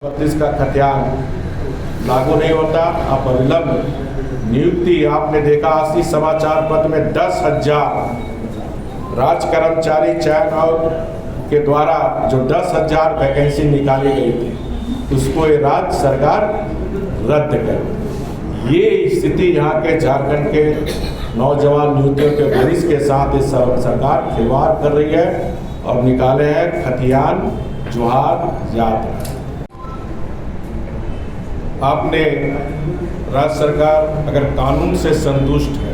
32 का खतियान लागू नहीं होता। आप अविलंब नियुक्ति आपने देखा असली समाचार पत्र में 10,000 राज कर्मचारी चयन आयोग के द्वारा जो 10,000 वैकेंसी निकाली गई थी उसको ये राज्य सरकार रद्द कर। ये स्थिति यहाँ के झारखंड के नौजवान युवतियों के भविष्य के साथ इस सरकार खिलवाड़ कर रही है और निकाले हैं खतियान जोहार याद। आपने राज्य सरकार अगर कानून से संतुष्ट है,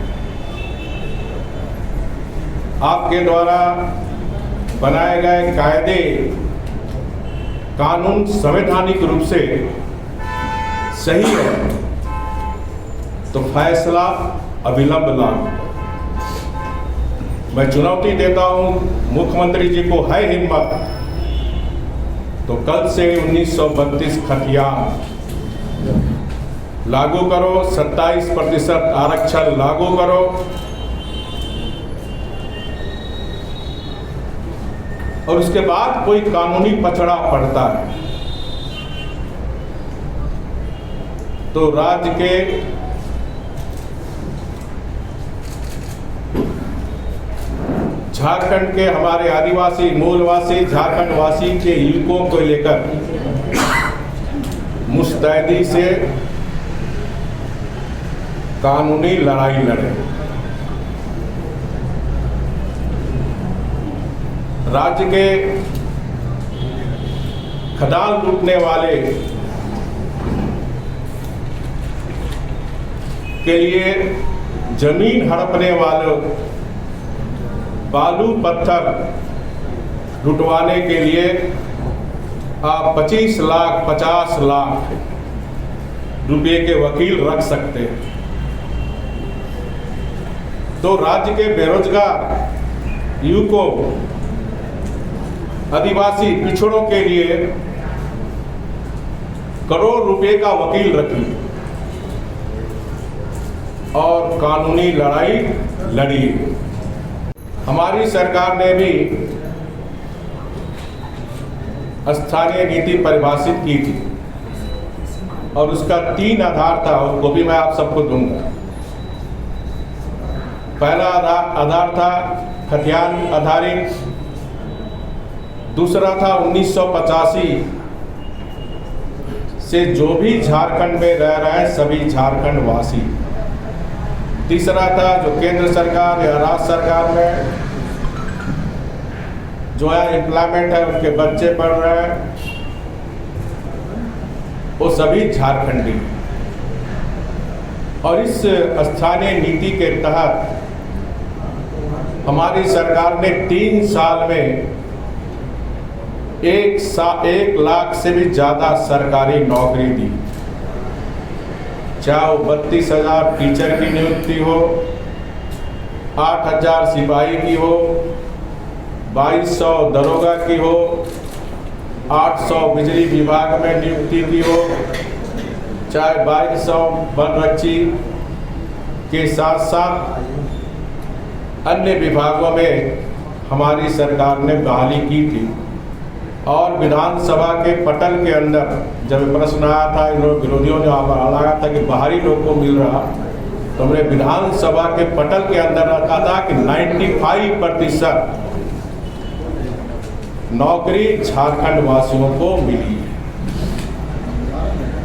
आपके द्वारा बनाए गए कायदे कानून संवैधानिक रूप से सही है तो फैसला अविलंब लाओ। मैं चुनौती देता हूं मुख्यमंत्री जी को, है हिम्मत तो कल से 1932 खतियान लागू करो, 27% आरक्षण लागू करो और उसके बाद कोई कानूनी पछड़ा पड़ता है तो राज्य के झारखंड के हमारे आदिवासी मूलवासी झारखंड वासी के युवकों को लेकर मुस्तैदी से कानूनी लड़ाई लड़े। राज्य के खदान लूटने वाले के लिए, जमीन हड़पने वालों, बालू पत्थर लुटवाने के लिए आप 25 लाख 50 लाख रुपए के वकील रख सकते हैं। तो राज्य के बेरोजगार युवकों, आदिवासी पिछड़ों के लिए करोड़ रुपए का वकील रखिए और कानूनी लड़ाई लड़िए। हमारी सरकार ने भी स्थानीय नीति परिभाषित की थी और उसका 3 आधार था, उसको भी मैं आप सबको दूंगा। पहला आधार था खतियान आधारित, दूसरा था 1985 से जो भी झारखंड में रह रहे हैं सभी झारखंड वासी, तीसरा था जो केंद्र सरकार या राज्य सरकार में जो है एम्प्लॉयमेंट है उनके बच्चे पढ़ रहे हैं वो सभी झारखंडी। और इस स्थानीय नीति के तहत हमारी सरकार ने 3 साल में 1 लाख से भी ज़्यादा सरकारी नौकरी दी, चाहे वो 32,000 टीचर की नियुक्ति हो, 8,000 सिपाही की हो, 2200 दरोगा की हो, 800 बिजली विभाग में नियुक्ति की हो, चाहे 2200 वनरक्षी के साथ साथ अन्य विभागों में हमारी सरकार ने बहाली की थी। और विधानसभा के पटल के अंदर जब प्रश्न आया था, इन लोग विरोधियों ने लगा था कि बाहरी लोग को मिल रहा, तो हमने विधानसभा के पटल के अंदर रखा था कि 95% नौकरी झारखंड वासियों को मिली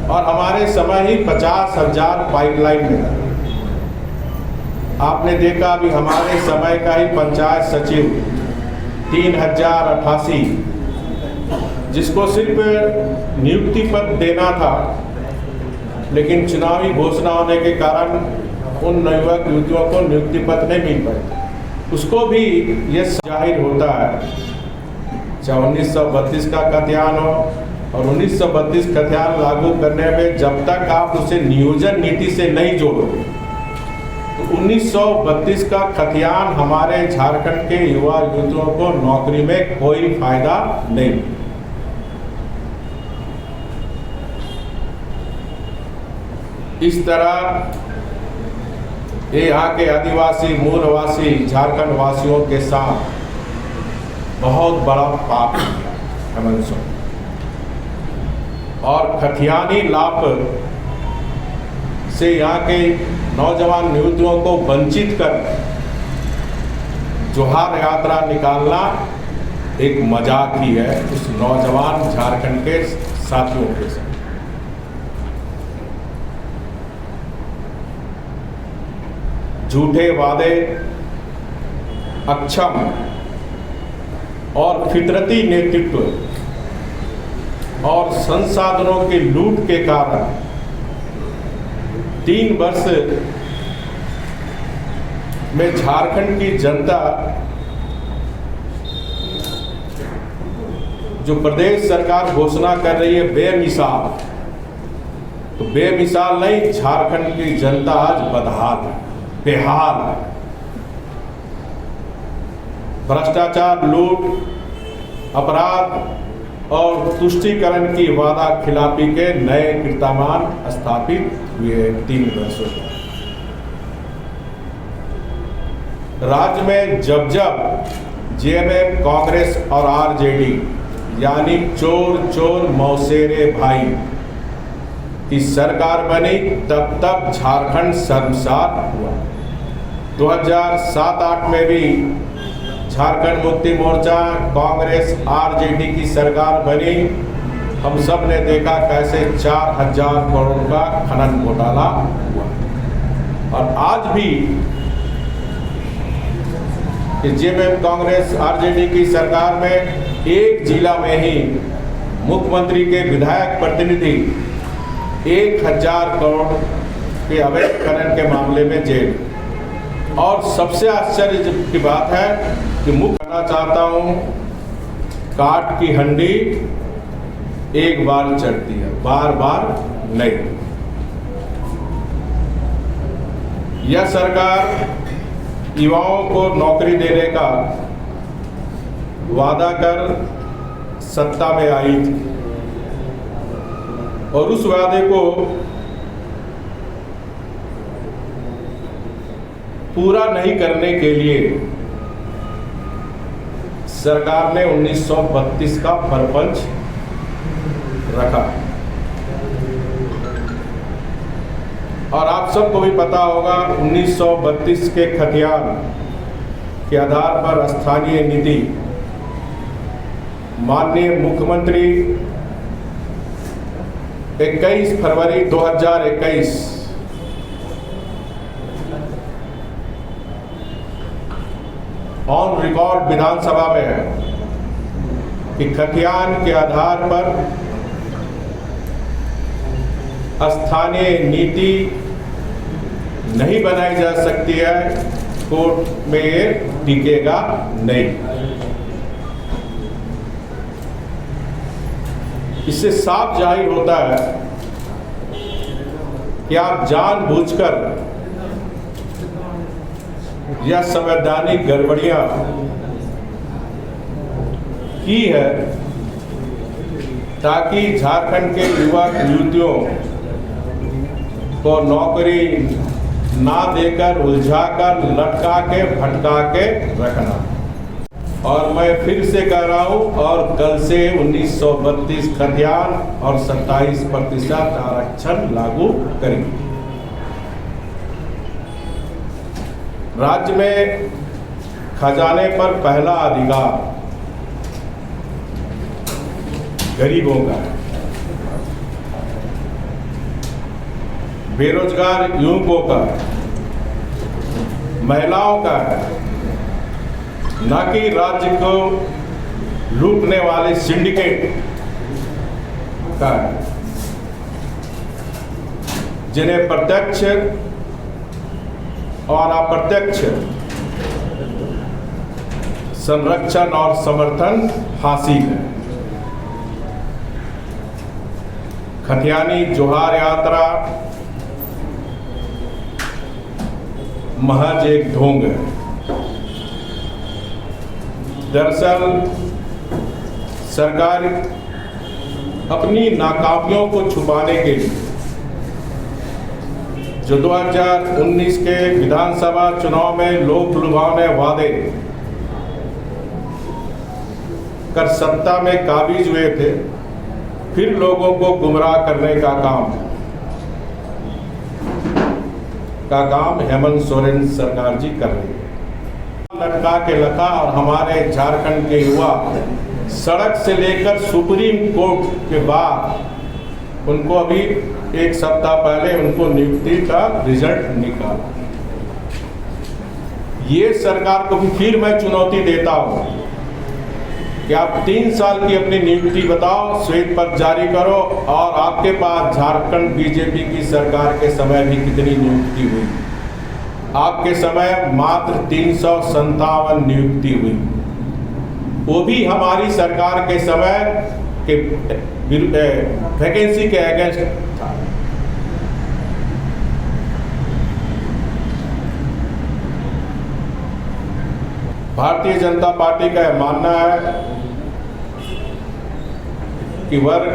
और हमारे समय ही 50,000 पाइपलाइन में। आपने देखा अभी हमारे समय का ही पंचायत सचिव 3088 जिसको सिर्फ नियुक्ति पत्र देना था, लेकिन चुनावी घोषणा होने के कारण उन युवक युवतियों को नियुक्ति पत्र नहीं मिल पाए, उसको भी ये जाहिर होता है। चाहे 1932 का खतियान हो और 1932 खतियान लागू करने में जब तक आप उसे नियोजन नीति से नहीं जोड़ोगे तो 1932 का खतियान हमारे झारखंड के युवा युवतियों को नौकरी में कोई फायदा नहीं। इस तरह ये यहाँ के आदिवासी मूलवासी झारखंड वासियों के साथ बहुत बड़ा पाप है। और खतियानी लाभ से यहाँ के नौजवान युवतियों को वंचित कर जोहार यात्रा निकालना एक मजाक ही है उस नौजवान झारखंड के साथियों के साथ। झूठे वादे, अक्षम और फितरती नेतृत्व और संसाधनों की लूट के कारण 3 वर्ष में झारखंड की जनता जो प्रदेश सरकार घोषणा कर रही है बेमिसाल, तो बेमिसाल नहीं, झारखंड की जनता आज बदहाल है, बेहाल है। भ्रष्टाचार, लूट, अपराध और तुष्टीकरण की वादा खिलाफी के नए कीर्तिमान स्थापित हुए 3 वर्षों में। राज्य में जब जब जेएमएम, कांग्रेस और आरजेडी यानी चोर चोर मौसेरे भाई की सरकार बनी, तब तब झारखंड शर्मसार हुआ। 2007-8 में भी झारखंड मुक्ति मोर्चा, कांग्रेस, आरजेडी की सरकार बनी। हम सब ने देखा कैसे 4000 करोड़ का खनन घोटाला हुआ। और आज भी जेएमएम, कांग्रेस, आरजेडी की सरकार में एक जिला में ही मुख्यमंत्री के विधायक प्रतिनिधि 1000 करोड़ के अवैध खनन के मामले में जेल। और सबसे आश्चर्य की बात है कि मुख्य कहना चाहता हूं, काट की हंडी एक बार चढ़ती है, बार बार नहीं। यह सरकार युवाओं को नौकरी देने का वादा कर सत्ता में आई थी और उस वादे को पूरा नहीं करने के लिए सरकार ने 1932 का परपंच रखा। और आप सबको भी पता होगा 1932 के खतियान के आधार पर स्थानीय नीति माननीय मुख्यमंत्री 21 फरवरी 2021 ऑन रिकॉर्ड विधानसभा में है कि खतियान के आधार पर स्थानीय नीति नहीं बनाई जा सकती है, कोर्ट में ये टिकेगा नहीं। इससे साफ जाहिर होता है कि आप जानबूझकर यह संवैधानिक गड़बड़ियां की है ताकि झारखंड के युवक युवतियों को नौकरी ना देकर, उलझाकर, लटका के, भटका के रखना। और मैं फिर से कह रहा हूं, और कल से 1932 खतियान और 27% आरक्षण लागू करेंगे। राज्य में खजाने पर पहला अधिकार गरीबों का है, बेरोजगार युवकों का, महिलाओं का है, न कि राज्य को लूटने वाले सिंडिकेट का है, जिन्हें प्रत्यक्ष और अप्रत्यक्ष संरक्षण और समर्थन हासिल है। खतियानी जोहार यात्रा महज एक ढोंग है। दरअसल सरकार अपनी नाकामियों को छुपाने के लिए जो 2019 के विधानसभा चुनाव में लोक लुभावने वादे कर सत्ता में काबिज हुए थे, फिर लोगों को गुमराह करने का काम हेमंत सोरेन सरकार जी कर रही है। लटका के लखा और हमारे झारखंड के युवा सड़क से लेकर सुप्रीम कोर्ट के बाद उनको अभी एक सप्ताह पहले उनको नियुक्ति का रिजल्ट निकाला। ये सरकार को भी फिर मैं चुनौती देता हूं कि आप 3 साल की अपनी नियुक्ति बताओ, श्वेत पत्र जारी करो, और आपके पास झारखंड बीजेपी की सरकार के समय भी कितनी नियुक्ति हुई? आपके समय मात्र 357 नियुक्ति हुई, वो भी हमारी सरकार के समय के वैकेंसी के अगेंस्ट था। भारतीय जनता पार्टी का यह मानना है कि वर्ग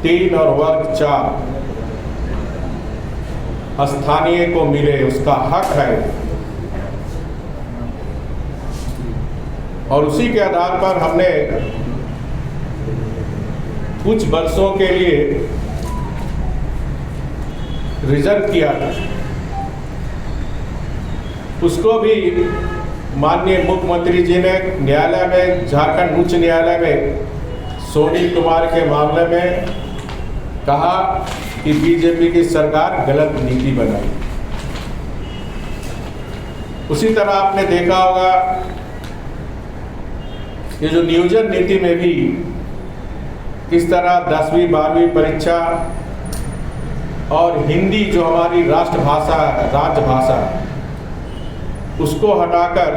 3 और वर्ग 4 स्थानीय को मिले, उसका हक है, और उसी के आधार पर हमने कुछ वर्षों के लिए रिजर्व किया था। उसको भी माननीय मुख्यमंत्री जी ने न्यायालय में, झारखंड उच्च न्यायालय में सोनी कुमार के मामले में कहा कि बीजेपी की सरकार गलत नीति बनाई। उसी तरह आपने देखा होगा ये जो नियोजन नीति में भी किस तरह 10वीं 12वीं परीक्षा और हिंदी जो हमारी राष्ट्रभाषा है, राजभाषा, उसको हटाकर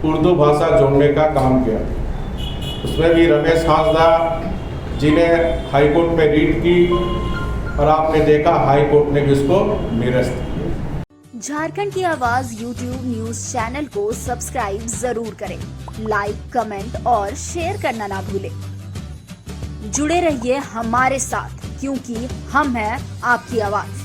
उर्दू भाषा जोड़ने का काम किया। उसमें भी रमेश हांसदा जी ने हाईकोर्ट में रीट की और आपने देखा हाईकोर्ट ने भी उसको निरस्त किया। झारखंड की आवाज YouTube न्यूज चैनल को सब्सक्राइब जरूर करें, लाइक, कमेंट और शेयर करना ना भूलें। जुड़े रहिए हमारे साथ, क्योंकि हम हैं आपकी आवाज।